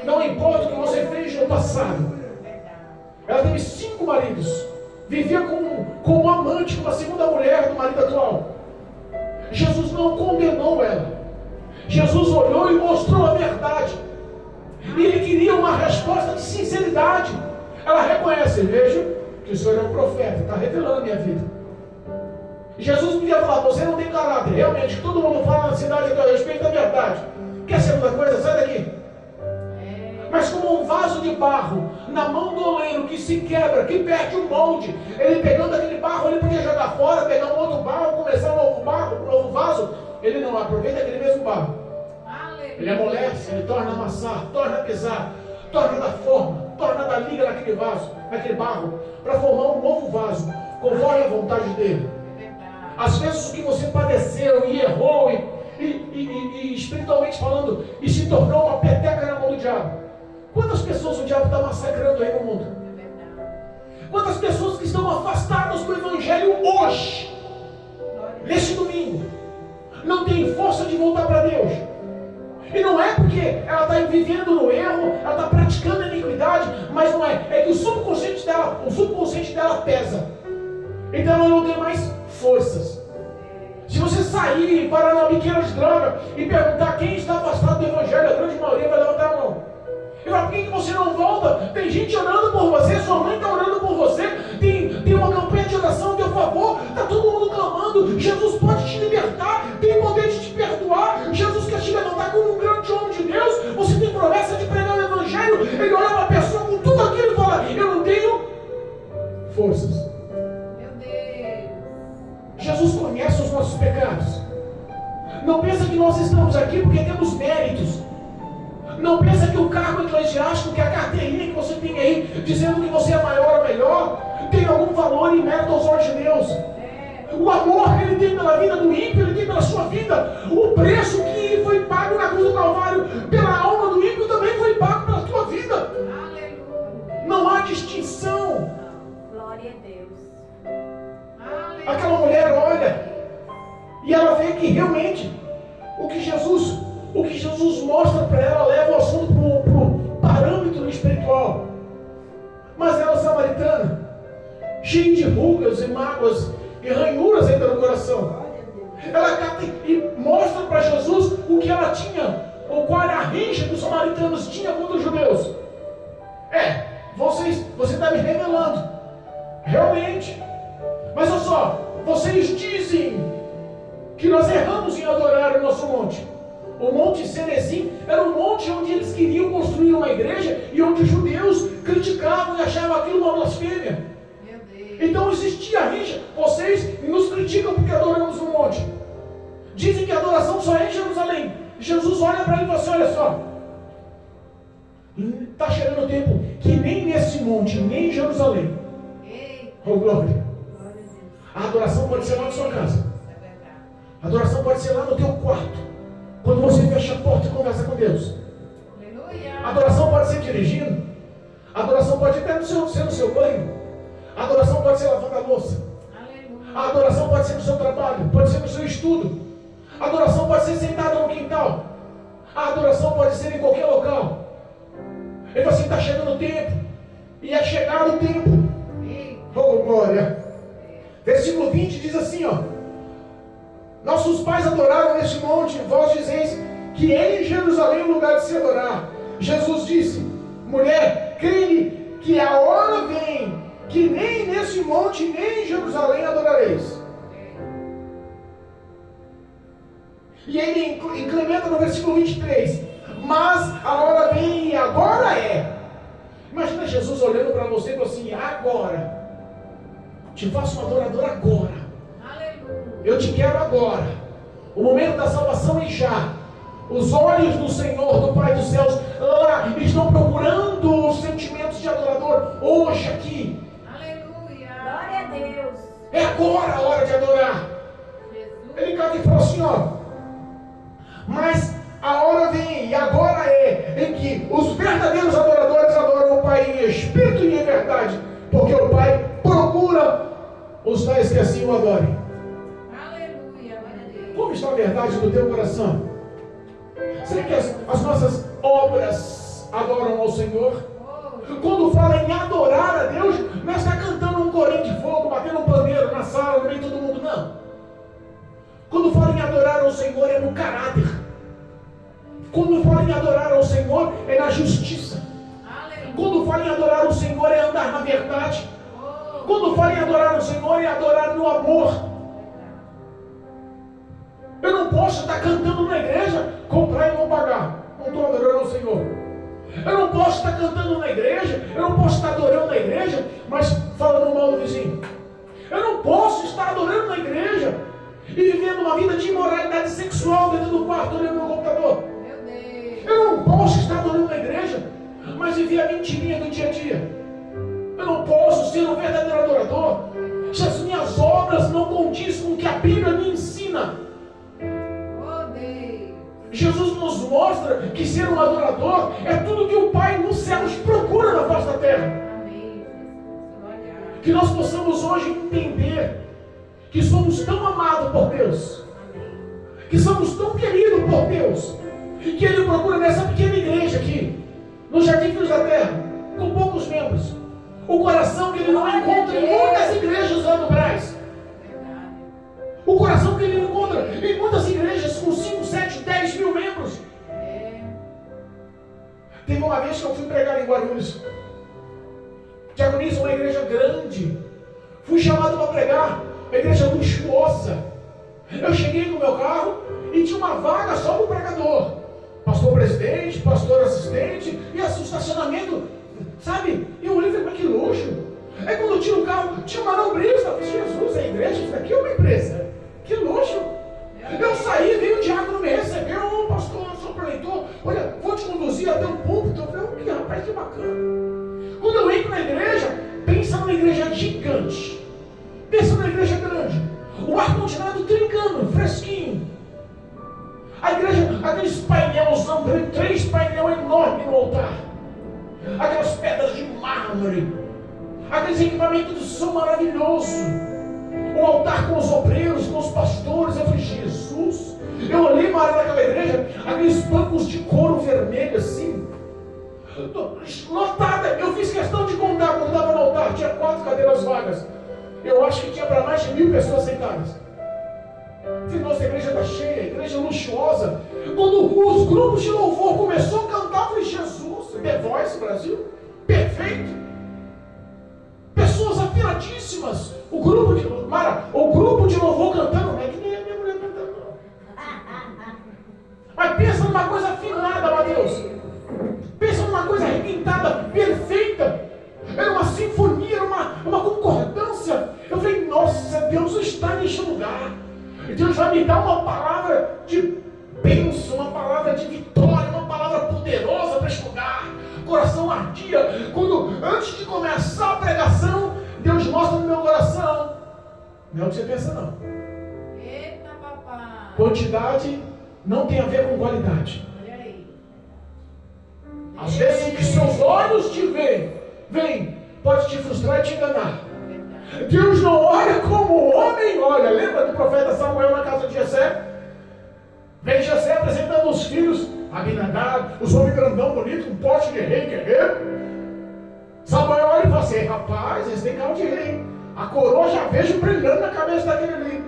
Não importa o que você fez no passado. Ela teve 5 maridos, vivia com um amante, com uma segunda mulher do marido atual. Jesus não condenou ela. Jesus olhou e mostrou a verdade. E ele queria uma resposta de sinceridade. Ela reconhece: vejo que o Senhor é um profeta, está revelando a minha vida. Jesus podia falar: você não tem caráter. Realmente, todo mundo fala na cidade a teu respeito, é verdade. Quer segunda coisa? Sai daqui. Mas como um vaso de barro na mão do oleiro que se quebra, que perde o molde, ele pegando aquele barro, ele podia jogar fora, pegar um outro barro, começar um novo barro, um novo vaso. Ele não aproveita aquele mesmo barro. Ele amolece, ele torna a amassar, torna a pesar, torna da forma, torna da liga naquele vaso, naquele barro, para formar um novo vaso, conforme a vontade dele. Às vezes o que você padeceu e errou e espiritualmente falando, e se tornou uma peteca na mão do diabo. Quantas pessoas o diabo está massacrando aí no mundo? Quantas pessoas que estão afastadas do Evangelho hoje, neste domingo, não tem força de voltar para Deus? E não é porque ela está vivendo no erro, ela está praticando a iniquidade, mas não é. É que o subconsciente dela pesa. Então ela não tem mais forças. Se você sair e parar numa biqueira de droga e perguntar quem está afastado do Evangelho, a grande maioria vai levantar a mão. E fala: por que você não volta? Tem gente orando por você, sua mãe está orando por você, tem uma campanha de oração a teu favor, está todo mundo clamando. Jesus pode te libertar, tem poder de te perdoar. Jesus quer te levantar como um grande homem de Deus. Você tem promessa de pregar o Evangelho. Ele olha uma pessoa com tudo aquilo e fala: eu não tenho forças. Meu Deus. Jesus conhece os nossos pecados. Não pensa que nós estamos aqui porque temos méritos. Não pensa que o cargo eclesiástico, que a carteirinha que você tem aí, dizendo que você é maior ou melhor, tem algum valor e mérito aos olhos de Deus. O amor que Ele tem pela vida do ímpio, Ele tem pela sua vida. O preço que foi pago na cruz do Calvário pela alma do ímpio também foi pago pela tua vida. Aleluia. Não há distinção. Glória a Deus. Aleluia. Aquela mulher olha e ela vê que realmente o que Jesus mostra para ela leva o assunto para o parâmetro espiritual. Mas ela, samaritana, cheia de rugas e mágoas e ranhuras ainda no coração, ela cata e mostra para Jesus o que ela tinha, ou qual era a rixa que os samaritanos tinham contra os judeus. Você está me revelando, realmente. Mas olha só, vocês dizem que nós erramos em adorar o nosso monte. O Monte Gerizim era um monte onde eles queriam construir igreja e onde os judeus criticavam e achavam aquilo uma blasfêmia. Então existia rixa. Vocês nos criticam porque adoramos no monte. Dizem que a adoração só é em Jerusalém. Jesus olha para ele e fala assim: olha só, está chegando o tempo que nem nesse monte, nem em Jerusalém, oh glória, a adoração pode ser lá na sua casa. A adoração pode ser lá no teu quarto, quando você fecha a porta e conversa com Deus. A adoração pode ser dirigindo. A adoração pode até ser no seu banho. A adoração pode ser lavando a louça. A adoração pode ser no seu trabalho, pode ser no seu estudo. A adoração pode ser sentada no quintal. A adoração pode ser em qualquer local. Ele fala assim: está chegando o tempo. E é chegado o tempo. Oh glória. Versículo 20 diz assim, ó: nossos pais adoraram neste monte, vós dizeis que é em Jerusalém o lugar de se adorar. Jesus disse: mulher, crê que a hora vem que nem nesse monte, nem em Jerusalém adorareis. E ele incrementa no versículo 23: mas a hora vem e agora é. Imagina Jesus olhando para você e falando assim: agora, te faço um adorador agora. Eu te quero agora. O momento da salvação é já. Os olhos do Senhor, do Pai dos céus, lá estão procurando os sentimentos de adorador hoje aqui. Aleluia. Glória a Deus. É agora a hora de adorar. Ele canta e fala assim, ó: mas a hora vem, e agora é, em que os verdadeiros adoradores adoram o Pai em espírito e em verdade, porque o Pai procura os tais que assim o adorem. Aleluia. Como está a verdade do teu coração? Será que as nossas obras adoram ao Senhor? Quando fala em adorar a Deus, não é estar cantando um corinho de fogo, batendo um pandeiro na sala, no meio de todo mundo, não. Quando fala em adorar ao Senhor, é no caráter. Quando fala em adorar ao Senhor, é na justiça. Quando fala em adorar ao Senhor, é andar na verdade. Quando fala em adorar ao Senhor, é adorar no amor. Eu não posso estar cantando na igreja, comprar e não pagar. Não estou adorando ao Senhor. Eu não posso estar cantando na igreja, eu não posso estar adorando na igreja, mas falando mal do vizinho. Eu não posso estar adorando na igreja e vivendo uma vida de imoralidade sexual dentro do quarto, olhando no computador. Eu não posso estar adorando na igreja, mas viver a mentirinha do dia a dia. Eu não posso ser um verdadeiro adorador se as minhas obras não condizem com o que a Bíblia me ensina. Jesus nos mostra que ser um adorador é tudo que o Pai nos céus procura na face da terra. Que nós possamos hoje entender que somos tão amados por Deus, que somos tão queridos por Deus, que Ele procura nessa pequena igreja aqui, no Jardim Filhos da Terra, com poucos membros, o coração que Ele não encontra em muitas igrejas lá no Brás. O coração que Ele encontra em muitas igrejas com 5, 7, 10 mil membros. Teve uma vez que eu fui pregar em Guarulhos. Diagonizo, uma igreja grande. Fui chamado para pregar, uma igreja luxuosa. Eu cheguei no meu carro e tinha uma vaga só para o pregador. Pastor presidente, pastor assistente, e assim, o estacionamento, sabe? E eu olhei e falei: mas que luxo. Aí quando eu tiro o carro, tinha uma lambrista. Eu falei: Jesus, é igreja? Isso daqui é uma empresa. Que luxo. Eu saí, veio o diácono me recebeu: ô pastor, sou preleitor, olha, vou te conduzir até o púlpito. Eu falei: que rapaz, que bacana. Quando eu entro na igreja, pensa numa igreja gigante, pensa numa igreja grande, o ar-condicionado trincando, fresquinho, a igreja, aqueles painelzão, 3 painéis enormes no altar, aquelas pedras de mármore, aqueles equipamentos de som maravilhoso, o altar com os obreiros, com os pastores. Eu falei: Jesus. Eu olhei para naquela igreja, aqueles bancos de couro vermelho assim, lotada. Eu fiz questão de contar quando estava no altar, tinha 4 cadeiras vagas. Eu acho que tinha para mais de 1000 pessoas sentadas. E nossa igreja está cheia, igreja luxuosa. Quando os grupos de louvor começou a cantar, eu falei: Jesus, The Voice Brasil, perfeito. Pessoas afiladíssimas. O grupo de louvor cantando, não é que nem a minha mulher cantando, não. Mas pensa numa coisa afinada, Mateus. Pensa numa coisa dá uma palavra de bênção, uma palavra de vitória, uma palavra poderosa para este lugar. O coração ardia. Quando, antes de começar a pregação, Deus mostra no meu coração. Não é o que você pensa, não. Eita, papai. Quantidade não tem a ver com qualidade. Olha aí. Às vezes o que seus olhos te veem, pode te frustrar e te enganar. Deus não olha como o homem olha. Lembra do profeta Samuel na casa de Jessé? Vem Jessé apresentando os filhos, Abinadab, os homens grandão, bonito, com poste de rei, guerreiro. Samuel olha e fala assim: rapaz, eles têm cara de rei. A coroa já vejo brilhando na cabeça daquele ali.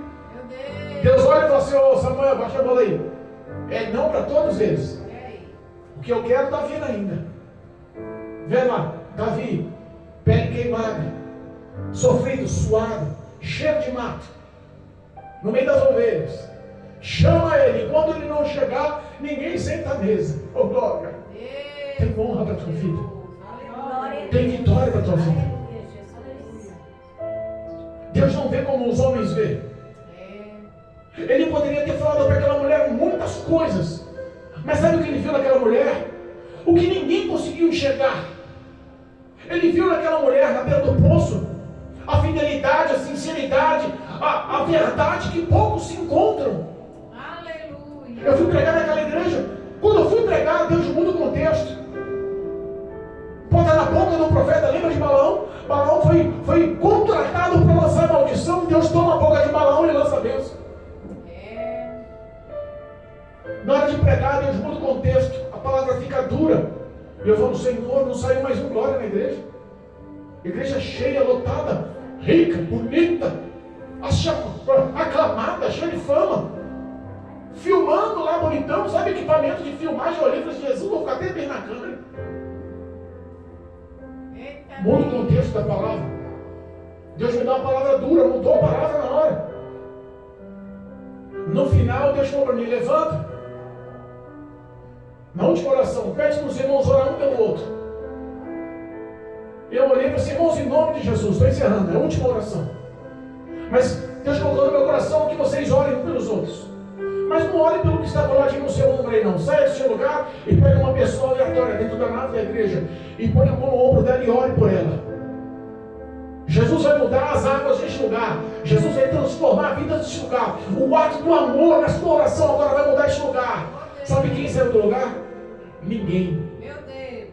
Deus olha e fala assim: ô Samuel, baixa a bola aí. É não para todos eles. O que eu quero está vindo ainda. Vê lá, Davi, pele queimada, sofrido, suado, cheiro de mato, no meio das ovelhas. Chama ele, e quando ele não chegar, ninguém senta à mesa. Oh glória! Tem honra para a tua vida, tem vitória para a tua vida. Deus não vê como os homens vê. Ele poderia ter falado para aquela mulher muitas coisas, mas sabe o que ele viu naquela mulher? O que ninguém conseguiu enxergar. Ele viu naquela mulher, na beira do poço, a fidelidade, a sinceridade, a verdade que poucos se encontram. Aleluia. Eu fui pregar naquela igreja. Quando eu fui pregar, Deus muda o contexto. Bota na boca do profeta, lembra de Balaão? Balaão foi contratado para lançar maldição. Deus toma a boca de Balaão e lança a bênção. Na hora de pregar, Deus muda o contexto. A palavra fica dura. E eu falo: Senhor, não saiu mais um glória na igreja. Igreja cheia, lotada, rica, bonita, aclamada, cheia de fama. Filmando lá, bonitão, sabe, equipamento de filmagem, olhei para Jesus, vou ficar até bem na câmera. Muda o contexto da palavra. Deus me dá uma palavra dura, mudou a palavra na hora. No final, Deus falou para mim: levanta. Na última oração, pede para os irmãos orar um pelo outro. Eu olhei para os irmãos, em nome de Jesus, estou encerrando, é a última oração. Mas Deus colocou no meu coração que vocês orem um pelos outros. Mas não ore pelo que está coladinho no seu ombro aí, não. Saia do seu lugar e pega uma pessoa aleatória dentro da nave da igreja e põe a mão no ombro dela e ore por ela. Jesus vai mudar as águas deste lugar. Jesus vai transformar a vida deste lugar. O ato do amor na sua oração agora vai mudar este lugar. Sabe quem saiu do lugar? Ninguém. Meu Deus.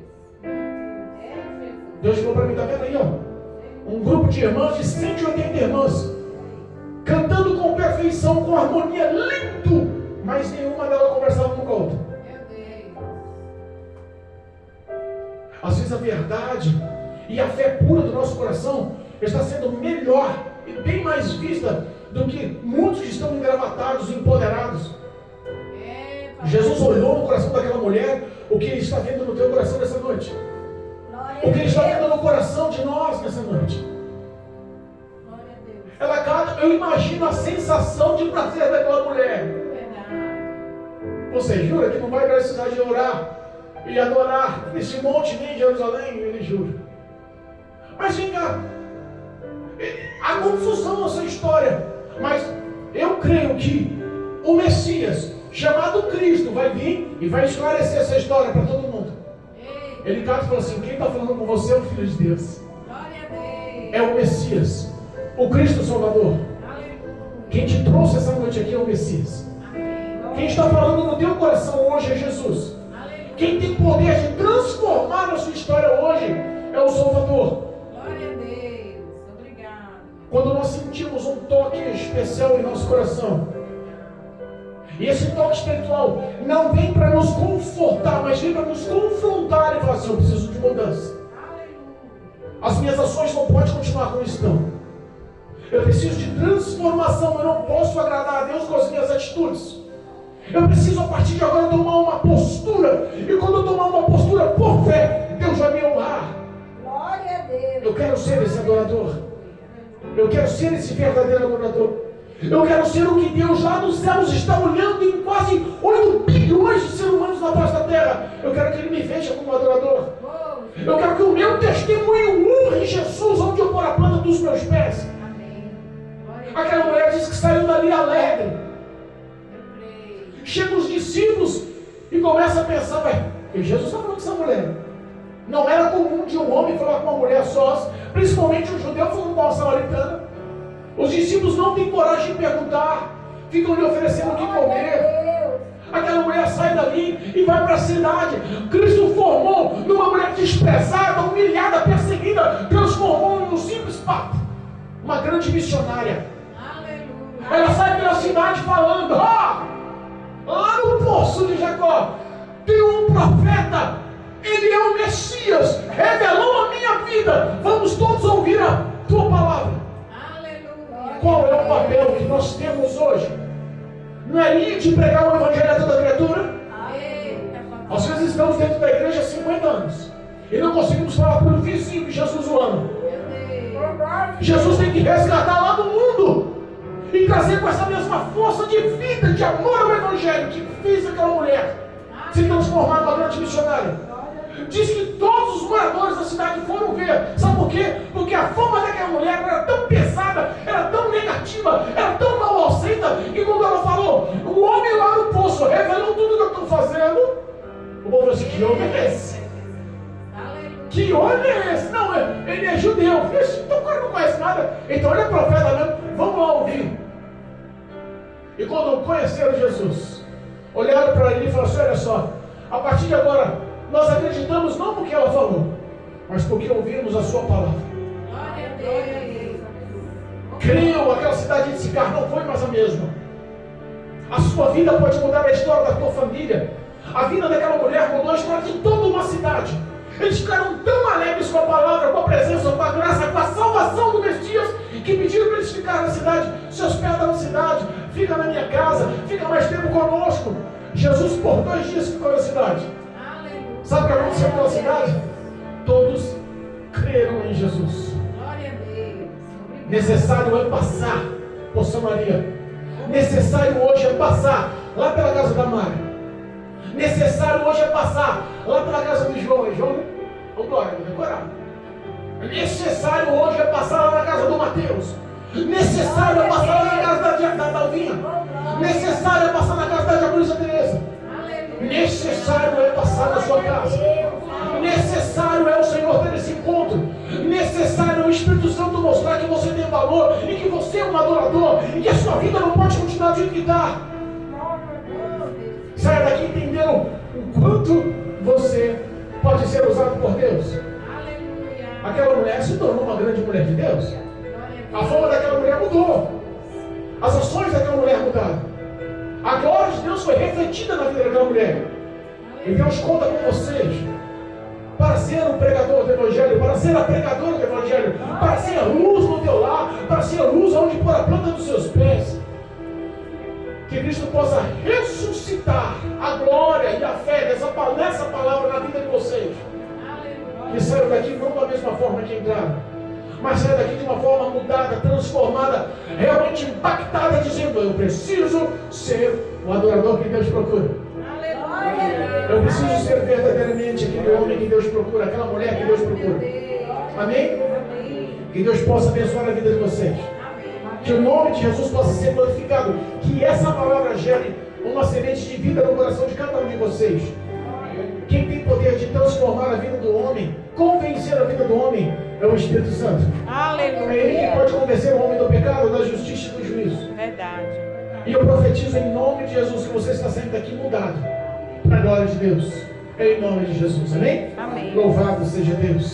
Deus falou para mim: está vendo aí, ó? Um grupo de irmãs, de 180 irmãs, cantando com perfeição, com harmonia, lindo, mas nenhuma delas conversava uma com a outra. Às vezes a verdade e a fé pura do nosso coração está sendo melhor e bem mais vista do que muitos que estão engravatados, empoderados. Jesus olhou no coração daquela mulher o que ele está vendo no teu coração nessa noite. O que ele está vendo no coração de nós nessa noite. Ela canta, eu imagino a sensação de prazer daquela mulher. Você jura que não vai precisar de orar e adorar nesse monte nem em Jerusalém? Ele jura. Mas vem cá, há confusão nessa história, mas eu creio que o Messias, chamado Cristo, vai vir e vai esclarecer essa história para todo mundo. Ele canta e fala assim: quem está falando com você é o Filho de Deus. É o Messias, o Cristo Salvador. Quem te trouxe essa noite aqui é o Messias. Quem está falando no teu coração hoje é Jesus. Quem tem poder de transformar a sua história hoje é o Salvador. Glória a Deus. Obrigado. Quando nós sentimos um toque especial em nosso coração, e esse toque espiritual não vem para nos confortar, mas vem para nos confrontar e falar assim: eu preciso de mudança. As minhas ações não podem continuar como estão. Eu preciso de transformação. Eu não posso agradar a Deus com as minhas atitudes. Eu preciso, a partir de agora, tomar uma postura. E quando eu tomar uma postura por fé, Deus vai me honrar. Glória a Deus. Eu quero ser esse adorador. Eu quero ser esse verdadeiro adorador. Eu quero ser o que Deus lá nos céus está olhando em quase 8 bilhões de seres humanos na face da terra. Eu quero que Ele me veja como adorador. Eu quero que o meu testemunho honre Jesus onde eu pôr a planta dos meus pés. Aquela mulher disse que saiu dali alegre. Chegam os discípulos e começam a pensar, ué, porque Jesus está falando com essa mulher. Não era comum de um homem falar com uma mulher sós, principalmente um judeu falando com uma samaritana. Os discípulos não têm coragem de perguntar, ficam lhe oferecendo o que comer. Aquela mulher sai dali e vai para a cidade. Cristo formou numa mulher desprezada, humilhada, perseguida, transformou em um simples papo, uma grande missionária. Aleluia. Ela sai pela cidade falando, lá no poço de Jacó tem um profeta, ele é o Messias, revelou a minha vida, vamos todos ouvir a tua palavra. Aleluia. Qual é o papel que nós temos hoje? Não é ir de pregar o evangelho a toda criatura? Às vezes estamos dentro da igreja há 50 anos e não conseguimos falar para o vizinho que Jesus o ama. Jesus tem que resgatar lá do mundo e trazer com essa mesma força de vida, de amor ao evangelho que fez aquela mulher se transformar numa grande missionária. Diz que todos os moradores da cidade foram ver. Sabe por quê? Porque a fama daquela mulher era tão pesada, era tão negativa, era tão mal aceita, que quando ela falou, o homem lá no poço revelou tudo que eu estou fazendo, o povo falou assim, que homem é esse? Que homem é esse? Não, ele é judeu. Então o cara não conhece nada. Então ele é profeta mesmo. Vamos lá ouvir. E quando conheceram Jesus, olharam para ele e falaram assim, olha só, a partir de agora nós acreditamos não porque ela falou, mas porque ouvimos a sua palavra. Glória a Deus. Creu, aquela cidade de Sicar não foi mais a mesma. A sua vida pode mudar a história da tua família. A vida daquela mulher mudou a história de toda uma cidade. Eles ficaram tão alegres com a palavra, com a presença, com a graça, com a salvação do Messias, que pediram para eles ficarem na cidade. Se hospeda na cidade, fica na minha casa, fica mais tempo conosco. Jesus por 2 dias ficou na cidade. Sabe o que aconteceu naquela cidade? Todos creram em Jesus. Glória a Deus. Necessário é passar por Samaria. Necessário hoje é passar lá pela casa da Mari. Necessário hoje é passar lá pela casa do João. João, glória, vou decorar. Necessário hoje é passar lá na casa do Mateus. Necessário é passar lá na casa da Dalvinha. Necessário é passar na casa da Diaconisa Teresa. Necessário é passar na sua casa. Necessário é o Senhor ter esse encontro. Necessário é o Espírito Santo mostrar que você tem valor e que você é um adorador e que a sua vida não pode continuar do jeito que está. Saia daqui entendendo o quanto você pode ser usado por Deus. Aleluia. Aquela mulher se tornou uma grande mulher de Deus. A fama daquela mulher mudou. As ações daquela mulher mudaram. A glória de Deus foi refletida na vida daquela mulher. E Deus conta com vocês para ser um pregador do Evangelho, para ser a pregadora do Evangelho, para ser a luz no teu lar, para ser a luz onde pôr a planta dos seus pés. Que Cristo possa ressuscitar a glória e a fé nessa palavra na vida de vocês. Que saiam daqui não da mesma forma que entraram, mas saiam daqui de uma forma mudada, transformada, realmente impactada, dizendo, eu preciso ser o adorador que Deus procura. Eu preciso ser verdadeiramente aquele homem que Deus procura, aquela mulher que Deus procura. Amém? Que Deus possa abençoar a vida de vocês. Que o nome de Jesus possa ser glorificado. Que essa palavra gere uma semente de vida no coração de cada um de vocês. Quem tem poder de transformar a vida do homem, convencer a vida do homem, é o Espírito Santo. Aleluia. É Ele que pode convencer o homem do pecado, da justiça e do juízo. Verdade. E eu profetizo em nome de Jesus que você está saindo daqui mudado para a glória de Deus. Em nome de Jesus. Amém? Amém. Louvado seja Deus.